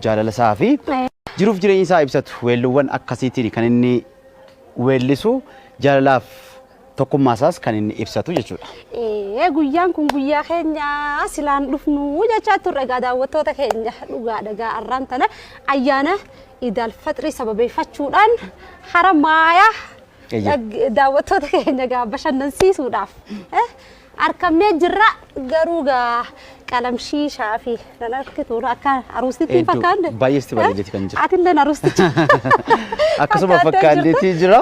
jaalala isaa fi jiruuf jireenya isaa ibsatu weelluuwwan akkasiitiin kan inni weellisu jaalalaaf tokkummaa isaas kan inni ibsatu jechuudha. Guyyaan kun guyyaa keenya silaan dhufnu jechaa turre egaa daawwattoota keenya dhugaa dhagaa arraan tana ayyaana Iidal Fixrii sababeeffachuudhaan hara maayaa daawwattoota keenya gaa bashannansiisuudhaaf arkamnee jirra garuu gaa qalamshiishaa fi nan arkitu akka aruustitti fakkaande baay'eesti bareedeeti kan jiru atillee aruusticha akkasuma fakkaandeeti jira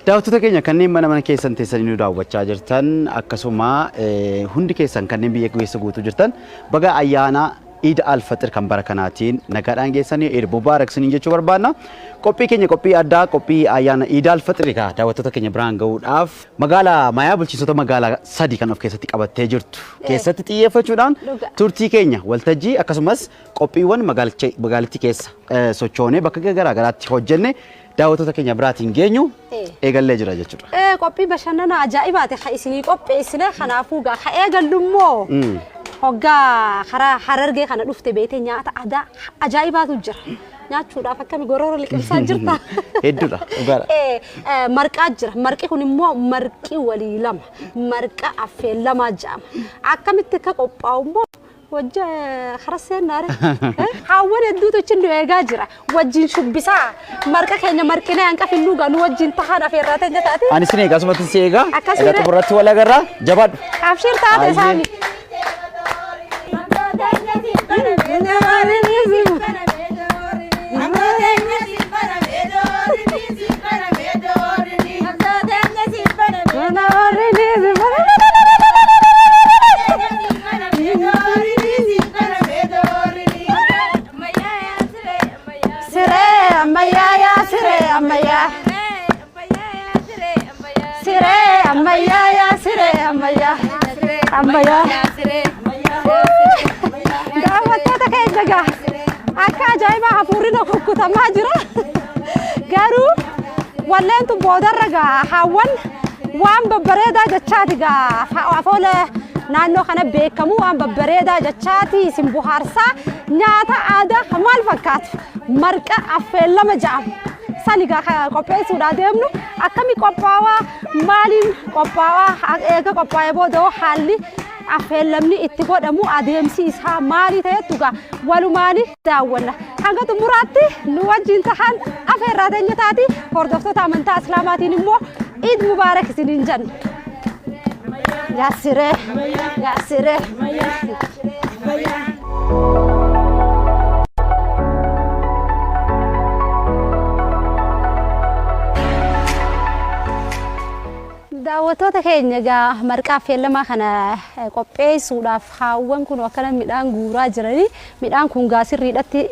daawwattoota keenya kanneen mana keessan teessanii nu daawwachaa jirtan akkasuma hundi keessan kanneen biyya keessa guutuu jirtan baga ayyaana Iidal Fixrii kan bara kanaatiin nagaadhaan geessanii Eid Mubaarak siniin jechuu barbaadna. Qophii keenya qophii addaa qophii ayyaana Iidal Fixrii ka daawwattoota keenya biraan gahuudhaaf magaalaa Maayaa bulchiinsota magaalaa 3 kan of keessatti qabattee jirtu keessatti xiyyeeffachuudhaan turtii keenya waltajjii akkasumas qophiiwwan magaalattii keessa sochoonee bakka garaa garaatti hojjenne daawwattoota keenya biraatiin geenyu eegallee jira jechuudha. Qophii bashannana ajaa'ibaati ka isinii qopheessine kanaafuu gaa ka eegallummoo hogga harargee kana dhufte beete nyaata aadaa ajaa'ibaatu jira nyaachuudhaaf akkami gorora liqimsaa jirta hedduudha dhugaadha marqaa jira marqi kun immoo marqi walii lama marqa affeen lama jaama akkamitti akka qophaa'u immoo wajja kharaseen naare hawwan hedduutu cin eegaa jira wajjin shubbisaa marqa keenya marqinee hanqafin nuugaa nu wajjin tahaan afeerraa ta'e taate ani sin eegaa sumatti si eegaa egaa xumurratti wal agarraa jabaadhu abshir taate saami akka ajaa'iba hafuurri kukutamaa jira garuu walleentu boodarra gaa hawwan waan babbareedaa jechaati gaa afoola naannoo kana beekamu waan babbareedaa jechaati isin buhaarsaa nyaata aadaa maal fakkaatu marqa affeen lama ja'amu sani gaa qopheessuudhaa deemnu akkami qophaawaa maaliin qophaawaa eega qophaa'ee booda'oo haalli affeen lamni itti godhamu adeemsi isaa maali ta'etu gaa walumaani daawwanna hanga xumuraatti nu wajjin tahan afeerraa teenya taati hordoftoota amantaa islaamaatiin immoo Eid Mubaarak isiniin jenna yaasiree yaasiree daawwattoota keenya gaa marqaa affeen lama kana qopheessuudhaaf hawwan kun akkana midhaan guuraa jiranii midhaan kun gaa sirriidhatti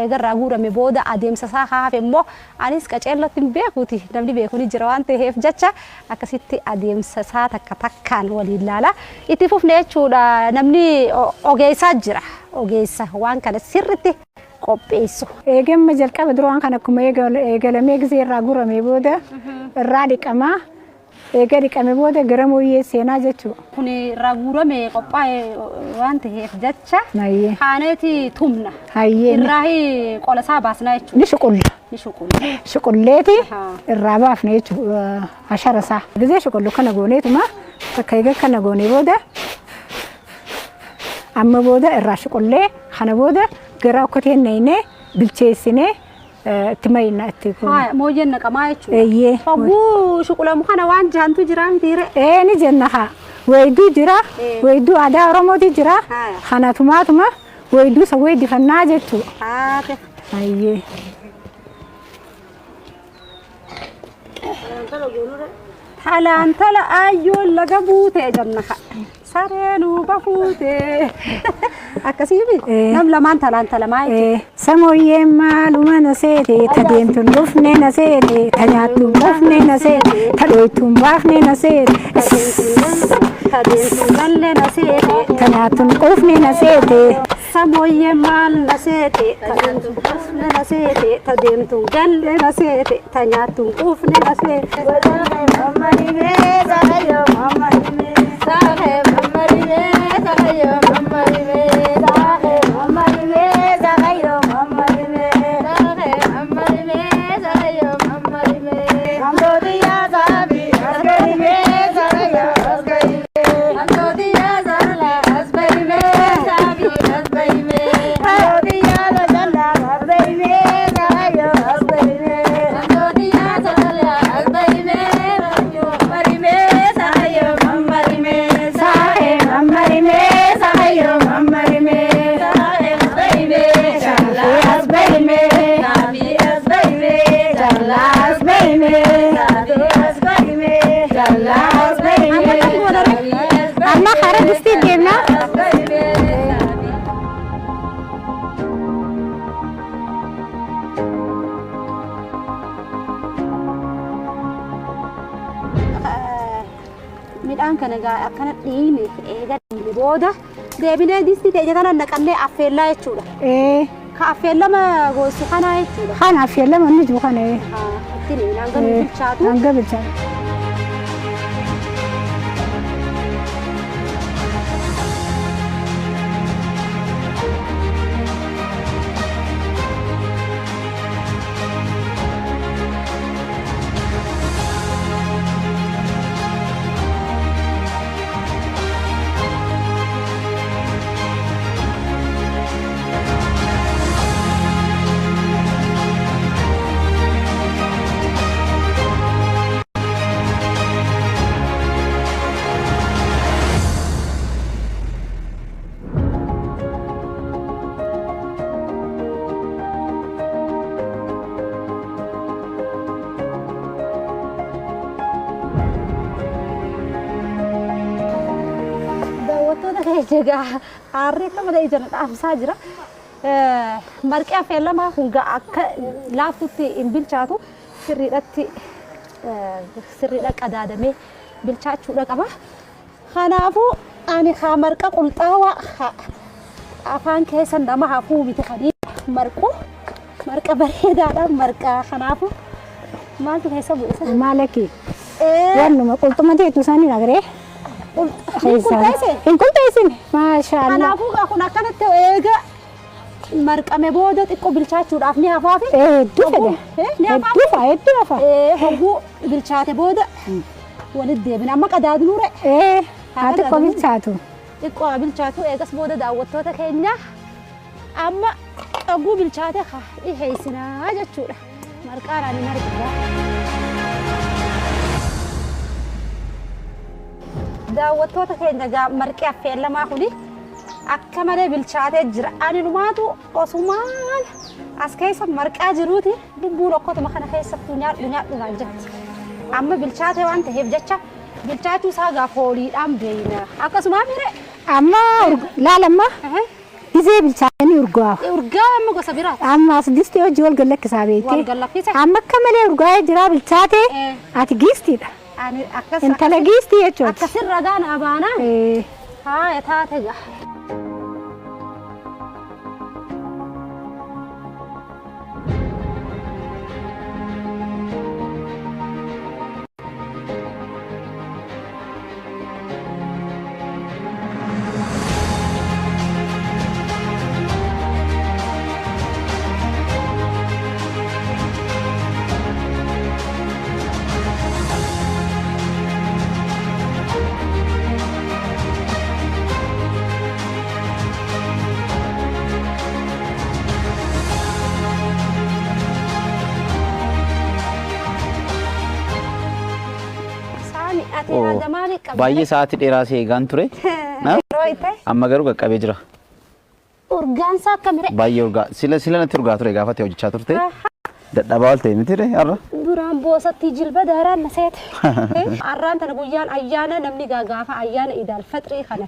eegarraa guurame booda adeemsa isaa hafe immoo anis qaceellatti beekuuti namni beekuni jira waan ta'eef jecha akkasitti adeemsa isaa takka takkaan waliin ilaala itti fufne jechuudha namni ogeessaa jira ogeessa waan kana sirriitti qopheessu eegamma jalqaba duraan kan akkuma eegalamee gisee irraa guurame booda irraa dhiqamaa eega dhiqame booda gara mooyyee seenaa jechuudha. Kun irraa guurame qophaa'e waan ta'eef jecha haaneeti tumna. Irraa qolasaa baasnaa jechuudha. Ni shuqulla. Ni shuqulla. Shuqulleeti irraa baafna jechuudha hasharasaa. Gisee shuqullu kana gooneetuma bakka eega kana goonee booda amma booda irraa shuqullee kana booda gara okkoteen naynee bilcheessinee تماينا تكون. موجين نكما يشوف. فبو شغله مخنا وان جانتو جرام تيره. نجنها ويدو جرا ويدو ada رمودي جرا خنا توما ويدو سوي دي فناجة تو. هلا أنت لا أيول لقبوته جنها. سارنو بفوته أكسيبي نم لمان تلا ماي سمويه معلومة نسيتي تدين تنبفني نسيتي تنيات تنبفني نسيتي تدوي تنبفني نسيتي تدين قال نسيتي تناتن قوفني نسيتي سموي مال نسيتي تدين قوفني نسيتي تدين قال نسيتي تناتن قوفني نسيتي مامري ميزا يا مامري صاحب مامري ميزا يا مامري صاحب مامري ميزا يا مامري صاحب مامري ميزا يا مامري امدودي يا صاحبي اسكري ميزا يا اسكري امدودي يا زلا اسبري ميزا اسبري امدودي يا زلا اسبري ميزا يا اسبري امدودي يا زلا اسبري ميزا يا مامري صاحب مامري ميزا يا مامري صاحب اسبري ميزا اسبري أما خرج استيقظنا midhaan kana akkana dhiini eega dhiini booda deebinee distii ta'e kana naqannee affeellaa jechuudha. Ka affeellama gosi kana jechuudha. Kana affeellama inni jiru kana. Ittiin hanga bilchaatu. Hanga bilchaatu. Jaga hari kama dah ijan apa saja, marke affeellama hunga akka laafutti in bilchaatu sirriidha qadaadamee bilchaachuudha qaba. Kanaafuu ani haa marqa qulxaawa afaan keessa nama hafuu miti kadii marqa bareedaadha marqa kanaafuu maaltu keessa bu'isa? Maalaki? Wannuma qulxumatti tuusanii nagaree. إن كنت إيسين ما شاء الله. أنا أقول أكون أكنت إيجا مركمة بودة تقو بالشات ورافني هفافي. دفع ده. دفع. هو بالشات بودة. وندي بنا ما قداد نورة. هذا قبل بالشاتو. تقو بالشاتو إيجاس بودة دعوتها تكينيا. أما أقو بالشات خا إيه إيسنا هذا شورة. مركان أنا مركبة. daawwattoota keenya gaa marqee affeellamaa kuni akka malee bilchaatee jira. Ani dhumaatu osumaan as keessa marqaa jiruuti lubbuun okkotuma kana keessattuu nyaadhumaan jirti. Amma bilchaatee waan ta'eef jecha bilchaachuu isaa gaa fooliidhaan beeyna. Akkasumaan mire amma laalamma izee bilchaatanii urgaa. Urgaa amma gosa biraati. Amma as distii hojii wal gallakkisaa beekte. Wal gallakkisa. Amma akka malee urgaa jira bilchaatee ati giistiidha. Intala giistii jechuudha. Akkasirra gaana abaana. Haa taate gaa. Baay'ee sa'aatii dheeraa seegaan ture. Amma garuu qaqqabee jira. Urgaan isaa akkamire? Baay'ee urgaa. Sila natti urgaa ture gaafa ta'e hojjechaa turte. Dadhabaa ol ta'e miti har'a. Duraan boosatti jilba daaraan na seete. Har'aan tana guyyaan ayyaana namni gaafa ayyaana idaal faxirii kana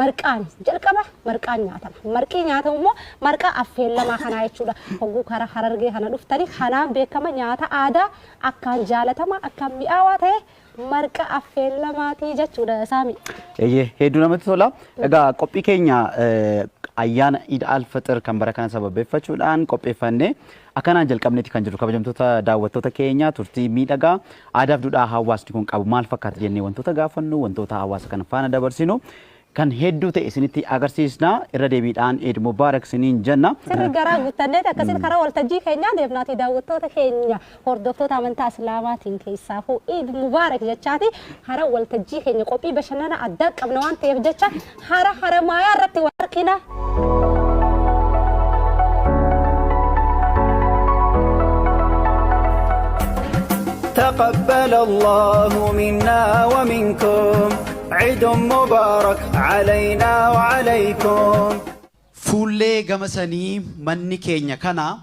marqaan jalqaba marqaan nyaatama. Marqii nyaatamu immoo marqaa affeellamaa kanaa jechuudha. Hogguu karaa Harargee kana dhuftanii kanaan beekama nyaata aadaa akkaan jaalatamaa akkaan mi'aawaa ta'e marqa affeellamaatii jechuudha saami. Hedduu namatti tola. Egaa qophii keenya ayyaana Eid al-Fitr kan bara kana sababeeffachuudhaan qopheeffannee akkanaan jalqabneeti kan jiru kabajamtoota daawwattoota keenya turtii miidhagaa aadaa fi duudhaa hawaasni kun qabu maal fakkaata jennee wantoota gaafannu wantoota hawaasa kana faana dabarsinu kan hedduu ta'e isinitti agarsiisna irra deebiidhaan Eid Mubaarak isiniin jenna. Sirri garaa guuttannee akkasitti karaa waltajjii keenyaa deemnaati daawwattoota keenya hordoftoota amantaa Islaamaatiin keessaafuu Eid Mubaarak jechaati karaa waltajjii keenya qophii bashannana addaa qabna waan ta'eef jecha hara maayaa irratti wal argina. تقبل الله منا ومنكم عيد مبارك علينا وعليكم فولي غمساني مني كينيا كانا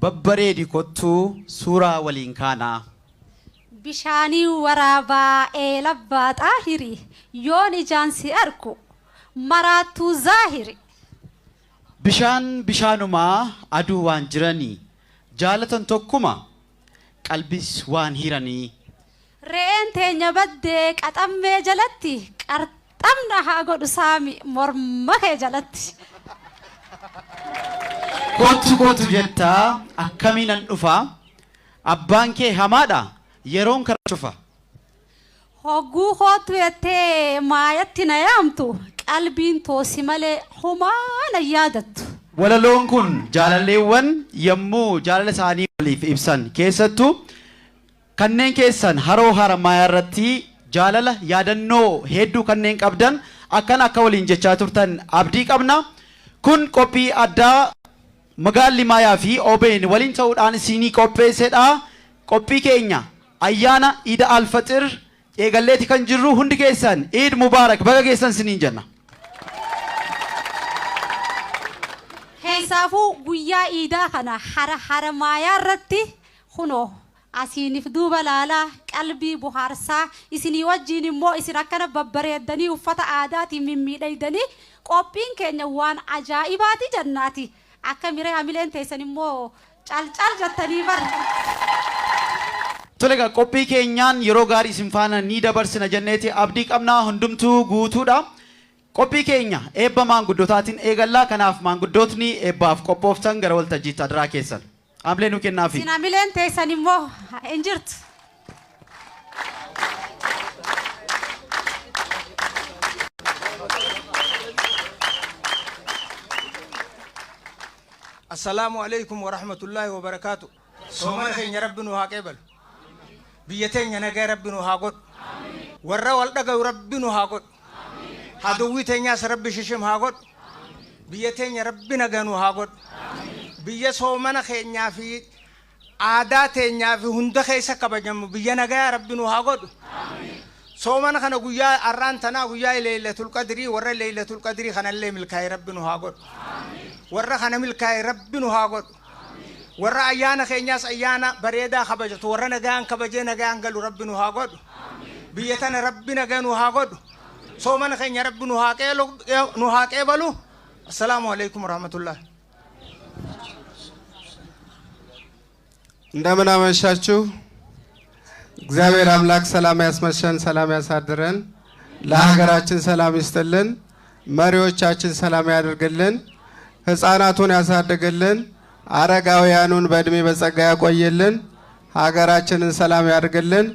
ببريدي كوتو سورة ولين كانا بشاني ورابا لبات آخري يوني جانسي أركو مراتو ظاهري بشانو ما أدوان جراني جالتن توكما قلبس وان هيراني رين تينيا بدك أتأمي جلتي أرتمنا هاقود سامي مرمك جلتي كوتو جتا أكامين النفا أبانكي همادا يرون كرشفا هوغو خوتو يتي ما يتنا يامتو قلبين توسي مالي هما نيادت ولا لون كن جالاليوان يمو جالال ساني وليف إبسان كيستو kanneen keessan haroo haramayaa irratti jaalala yaadannoo hedduu kanneen qabdan akka waliin jechaa turtan abdii qabna kun qophii addaa magaalli maayaa fi OBN waliin ta'uudhaan isinii qopheessedha qophii keenya ayyaana Eid al-Fitr eegalleeti kan jirru hundi keessan Eid Mubaarak baga keessan isiniin jenna. Heesaafu guyyaa Iidaa kana haramayaa irratti kunoo asiinif duuba laalaa qalbii buhaarsaa isinii wajjin immoo isin akkana babbareeddanii uffata aadaatiin mimmiidhaydanii qophiin keenya waan ajaa'ibaati jannaati akka miree hamileen teessan immoo calcal jettanii bar. Tolega qophii keenyaan yeroo gaarii isin faana ni dabarsina jenneeti abdii qabnaa hundumtuu guutuudha. Qophii keenya eebba maanguddotaatiin eegallaa kanaaf maanguddootni eebbaaf qophooftan gara waltajjiitti adiraa keessan. Amlee nu kennaafi. Sinamileen teessan immoo hin jirtu. السلام عليكم ورحمة الله وبركاته. سومنا خير ربنا هاقبل. بيتين نجا ربنا هاقود. ورا والدك ربنا هاقود. هدوي تنياس رب ششم هاقود. بيتين ربنا جنو هاقود. بيا سومنا خير في عادات في هند خيسة كبجم بيا نجا ربنا هاقود. سومنا خنا قويا أرانتنا قويا ليلة القدر ورا ليلة القدر خنا اللي ملكاي ربنا هاقود. ورا خنا ملكاي ربنا هاقود. ورا أيانا خينياس أيانا بريدا خبجت ورا نجان كبجنا نجان قالوا ربنا هاقود. بيتنا ربنا جانو هاقود. سومنا خير ربنا هاقيلو نهاقيبلو. السلام عليكم ورحمة الله. እንደምን አመሻችሁ። እግዚአብሔር አምላክ ሰላም ያስመሸን፣ ሰላም ያሳድረን፣ ለሀገራችን ሰላም ይስጥልን፣ መሪዎቻችን ሰላም ያድርግልን፣ ህፃናቱን ያሳድግልን፣ አረጋውያኑን በእድሜ በጸጋ ያቆይልን፣ ሀገራችንን ሰላም ያድርግልን፣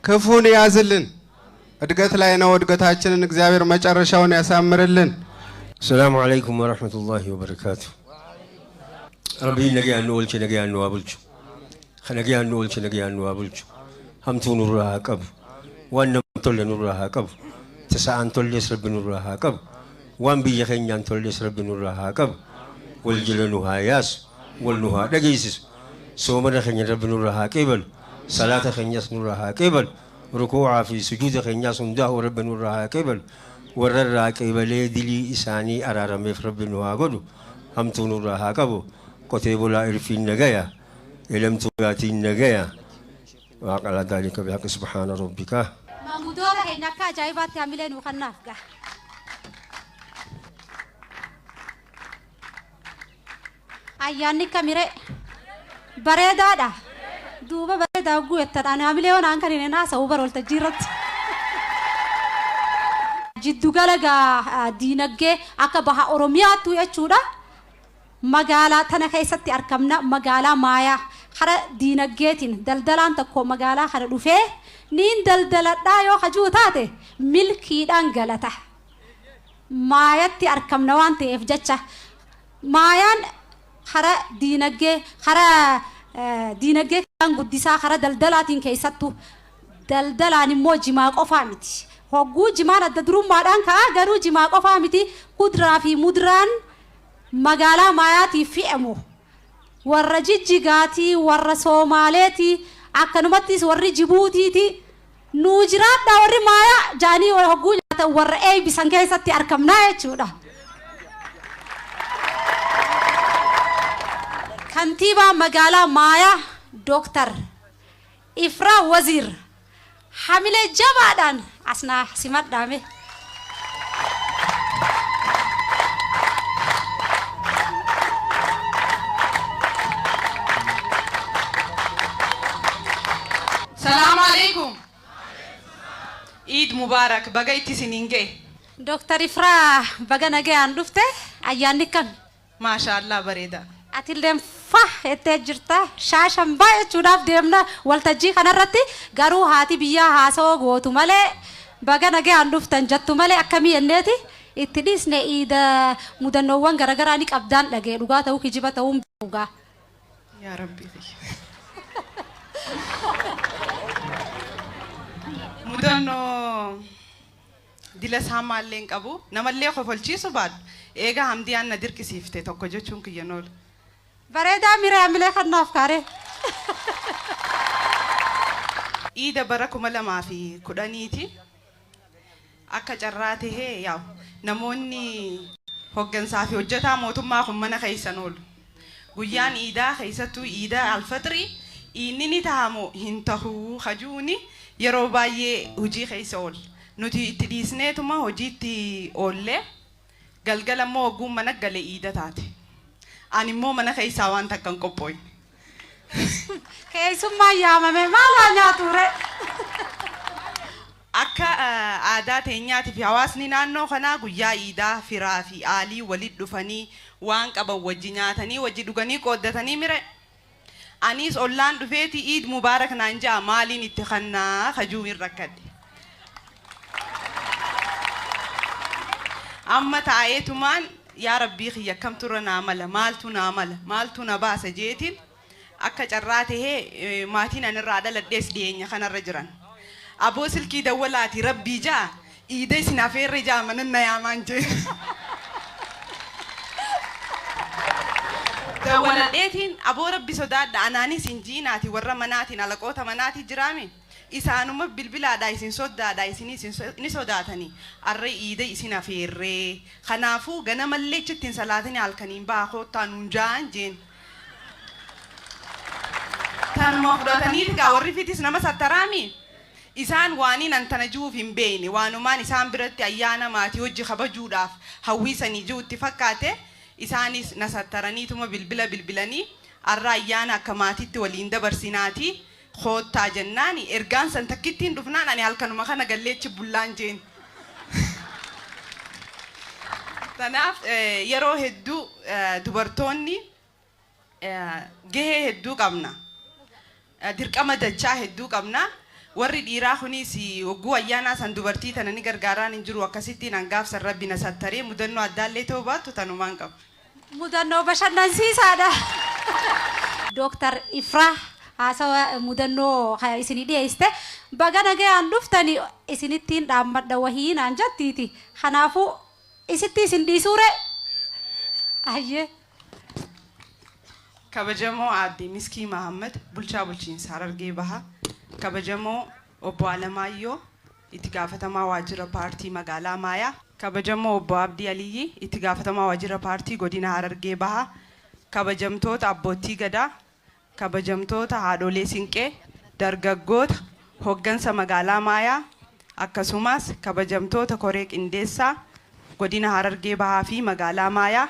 ክፉን ያዝልን። እድገት ላይ ነው፣ እድገታችንን እግዚአብሔር መጨረሻውን ያሳምርልን። السلام عليكم ورحمة الله وبركاته. ربي نجيان نولش نجيان نوابلش. خنجيان نولش نجيان نوابلش. هم تون الرهاكب. وان تول الرهاكب. تسعان تول يسرب الرهاكب. وان بيجخين تول يسرب الرهاكب. والجلن هاياس والنها دقيسس. سومنا خين رب الرهاكبل. صلاة خين يس الرهاكبل. ركوع في سجود خين يس نده رب الرهاكبل. ورر كيبلي دلي إساني أرارم يفرب نواقدو هم تنور هاكبو كتب لا إرفين نجايا إلهم تباتين نجايا وقال ذلك بحق سبحان ربك ما مدورة هناك جايبات تعملين وخنافك أياني كميرة بريدة دوبا بريدا قويت أنا مليون عن كريم ناس أوبر والتجيرت جدو قالقا دينجة أكبها أوروميات ويأشودا مقالة تنا كيستي أركمنا مقالة مايا خرا دينجتين دلدلان تكو مقالة خرا دفه نين دلدلت دايو خجو تاتي ملكي دانقلته ماياتي أركمنا وانتي إفجتشه مايان خرا دينجة خرا دينجة كان قديسا خرا دلدلاتين كيستو دلدلاني مو جماق أفامتي هو جمانا تدروم مادان كا غرو جماق أفامتي قدرا في مدران مقالا ماياتي في أمو ورّا جيجيغاتي ورّا سوماليتي أكنمتيس ورّا جيبوتي تي نوجرات دا ورّا مايا جاني ورّا جاتا ورّا أي بسنكيستي أركمنا يتشودا كنتيبا مقالا مايا دكتور إفرا وزير حاملة جبادان أسنا سمات دامي السلام عليكم عيد مبارك بقيتي سنينجي دكتور إفرا بقى نجي عندفته أيانك كان ما شاء الله بريدة أتيلهم فا التجرتا شاشم باي شوداف ديمنا والتجي خنا رتي غارو هاتي بيا هاسو غوتو مالي بقى نجي عندفته جتو مالي أكمي النتي اتديس نيدا مدنوان غرغرانيك أبدان لجي لغا تاو كجيبا تاو مغا يا ربي مدنو دلس هم مالين أبو نملي خفلشي سباد إيجا هم ديان ندير كسيفته توكجو چونك ينول بريدا ميرا عمله خدنا أفكاره إيدا بركو ملا ما في كدانيتي أكا جراته هي ياو نموني هوجن صافي وجتا موتم ما خمنا خيسانول قيان إيدا خيساتو إيدا الفطري إنني تامو هنتهو خجوني يروباي هجي خيسول نتي تديسني توما هجيتي أولي قلقلا مو قوم منك قلي إيدا تاتي أني مو منك خيساوان تكن كوبوي كيسو ما ياما ما لا ناتوري أكا عادات هنياتي في حواسني نانو خنا قيا إيدا فرافي آلي ولد دفني وانك أبا وجناتني وجدوغني قودتني ميري أنيس أولان دفيتي إيد مبارك نانجا مالي نتخنا خجومي الركض أما تعايتو مان يا ربي خيا كم ترى نعمل مالتو نباس جيتين أكا جراته هي ماتين نرادة لديس دينيا خنا رجران أبو سلكي دولاتي ربي جا إيدي سنافير رجا من النيامان جي دولتين أبو ربي صداد أناني سنجيناتي ورا مناتي على قوة مناتي جرامي إسانوما بالبلا دايسين صدا دايسيني نصداتني الرئي إيدي سنافير خنافو غنا ملي چتين سلاتني على الكنين باخو تانونجان جين تان مخدوتني تقا ورفيتيس نما سترامي إسان واني ننتنجو في مبيني وانومان إسان برتي أيانا ماتي وجي خبجو داف هوي سنجو اتفاقاته إساني نستراني ثم بالبلاني الرأيانا كماتي تولين دبرسيناتي خود تاجناني إرجان سنتكتين دفنان أنا هالكنو ما خنا قليت بولان جين تناف يرو هدو دبرتوني جه هدو قبنا درك أما دجاه هدو قبنا warri dhiiraa kunis oguu ayyaana san dubartii tanani gargaaraan hin jiru akkasitti nan gaafsan rabbi na sattaree mudannoo addaallee ta'uu baattu tanumaan qabu. Mudannoo bashannansiisaadha. Dooktar Ifraa haasawa mudannoo isinii dhiyeessite baga nagayaan dhuftanii isinittiin dhaammadha wahii naan jettiiti. Kanaafuu isitti isin dhiisuure. Ayyee. Kabajamoo aadde Miskii Mahammad bulchaa bulchiinsa Harargee Bahaa. Kabajamoo obbo Alamaayyo itti gaafatamaa waajjira paartii magaalaa Maayaa. Kabajamoo obbo Abdii Aliyyi itti gaafatamaa waajjira paartii godina Harargee Bahaa. Kabajamtoota abbootii gadaa, kabajamtoota haadholee Sinqee, dargaggoota hoggansa magaalaa Maayaa, akkasumas kabajamtoota koree qindeessaa godina Harargee Bahaa fi magaalaa Maayaa,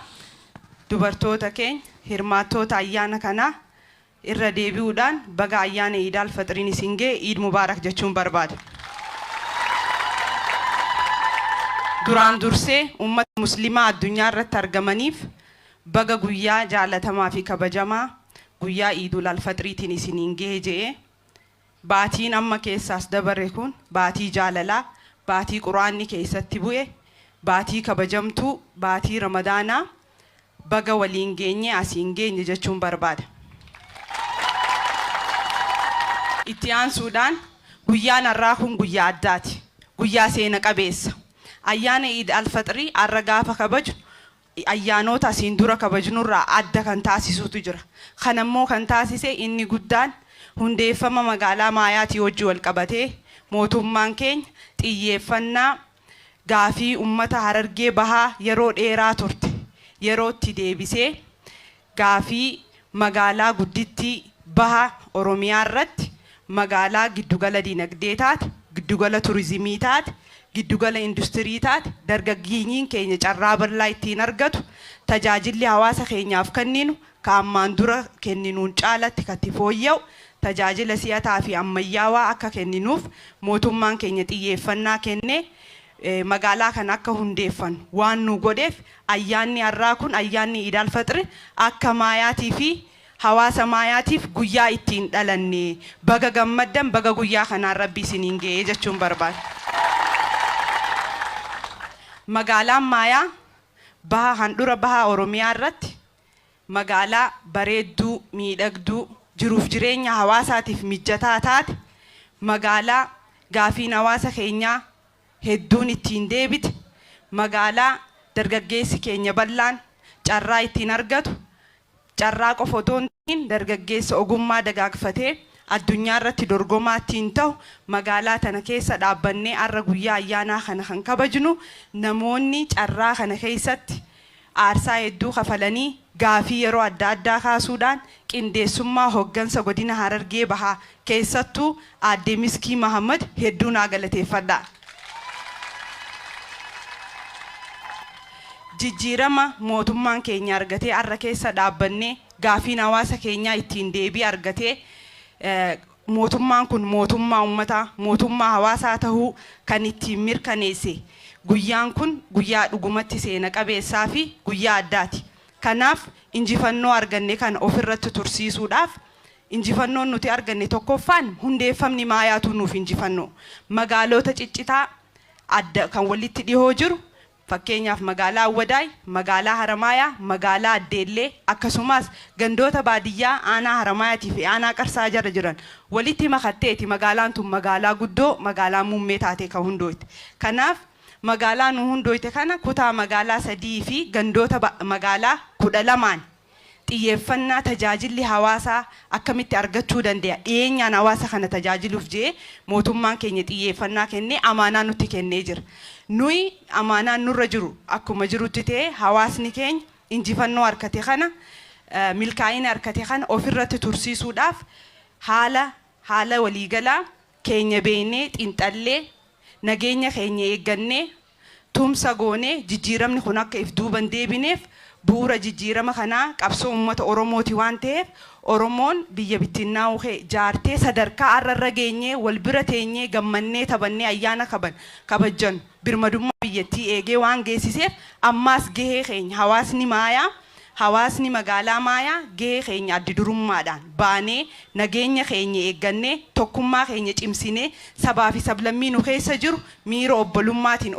dubartoota keenya hirmaattoota ayyaana kanaa irra deebi'uudhaan baga ayyaana Iid al-Faxiriin isin ga'e Iid Mubaarak jechuun barbaada. Duraan dursee uummata musliimaa addunyaa irratti argamaniif baga guyyaa jaalatamaa fi kabajamaa guyyaa Iidul al-Faxiriitiin isiniin ga'e jedhee baatiin amma keessaas dabarre kun baatii jaalalaa, baatii quraanni keessatti bu'e, baatii kabajamtuu, baatii ramadaanaa baga waliin geenye asiin geenye jechuun barbaada. Itti aansuudhaan guyyaan har'aa kun guyyaa addaati. Guyyaa seena qabeessa. Ayyaana Iid al-Faxirii har'a gaafa kabaju ayyaanota asiin dura kabajnurraa adda kan taasisutu jira. Kanammoo kan taasise inni guddaan hundeeffama magaalaa Maayaatii wajji wal qabatee mootummaan keenya xiyyeeffannaa gaafii uummata Harargee Bahaa yeroo dheeraa turte yeroo itti deebisee gaafii magaalaa guddittii Bahaa Oromiyaa irratti magaalaa giddugala dinagdee taate, giddugala turizimii taate, giddugala industirii taate, dargaggeeyyiin keenya carraa bal'aa ittiin argatu, tajaajilli hawaasa keenyaaf kenninu kaammaan dura kenninuun caalatti katti fooyya'u, tajaajila si'ataa fi ammayyaawaa akka kenninuuf mootummaan keenya xiyyeeffannaa kennee magaalaa kan akka hundeeffan waan nu godheef ayyaanni har'aa kun ayyaanni Iid al-Faxir akka Maayaatii fi hawaasa Maayaatiif guyyaa ittiin dhalanne baga gammaddan baga guyyaa kanaan Rabbi isiniin ga'ee jechuun barbaada. Magaalaan Maayaa baha handura baha Oromiyaa irratti magaalaa bareedduu miidhagduu jiruuf jireenya hawaasaatiif mijataa taate magaalaa gaafiin hawaasa keenyaa hedduun ittiin deebite magaalaa dargaggeessi keenya bal'aan carraa ittiin argatu carraa qofa otoo hin ta'in dargaggeessa ogummaa dagaagfatee addunyaa irratti dorgomaa ittiin ta'u magaalaa tana keessa dhaabbannee har'a guyyaa ayyaanaa kana kan kabajnu namoonni carraa kana keessatti aarsaa hedduu kafalanii gaafii yeroo adda addaa kaasuudhaan qindeessummaa hoggansa godina Harargee Bahaa keessattuu aadde Miskii Mahammad hedduu naa galateeffadha. Jijjiirama mootummaan keenya argatee har'a keessa dhaabbannee gaafiin hawaasa keenyaa ittiin deebii argatee mootummaan kun mootummaa uummataa, mootummaa hawaasaa tahuu kan ittiin mirkaneesse. Guyyaan kun guyyaa dhugumatti seena qabeessaa fi guyyaa addaati. Kanaaf injifannoo arganne kan ofirratti tursiisuudhaaf injifannoon nuti arganne tokkoffaan hundeeffamni Maayaatu nuuf injifannoo. Magaalota ciccitaa adda kan walitti dhihoo jiru fakkeenyaaf magaalaa Awwadaay, magaalaa Haramaayaa, magaalaa Addeellee akkasumas gandoota baadiyyaa aanaa Haramaayaatii fi aanaa Qarsaa jala jiran walitti makatteeti magaalaan tun magaalaa guddoo magaalaa muummee taate kan hundooyte. Kanaaf magaalaa nu hundooyte kana kutaa magaalaa 3 fi gandoota magaalaa 12 xiyyeeffannaa tajaajilli hawaasaa akkamitti argachuu danda'a dhiyeenyaan hawaasa kana tajaajiluuf jee mootummaan keenya xiyyeeffannaa kennee amaanaa nutti kennee jira. Nuyi amaanaan nurra jiru akkuma jirutti ta'e hawaasni keenya injifannoo harkate kana milkaa'ina harkate kana ofirratti tursiisuudhaaf haala waliigalaa keenya beeknee xinxallee nageenya keenya eeggannee tumsa goonee jijjiiramni kun akka if duuban deebineef bu'uura jijjiirama kanaa qabsoo uummata Oromooti waan ta'eef Oromoon biyya bittinnaa'uu jaartee sadarkaa har'arra geenyee wal bira teenyee gammannee taphannee ayyaana kabajjan birmadummaa biyyattii eegee waan geessiseef ammaas gahee keenya hawaasni Maayaa hawaasni magaalaa Maayaa gahee keenya addi durummaadhaan baanee nageenya keenya eeggannee tokkummaa keenya cimsinee sabaa fi sablammii nu keessa jiru miira obbolummaatiin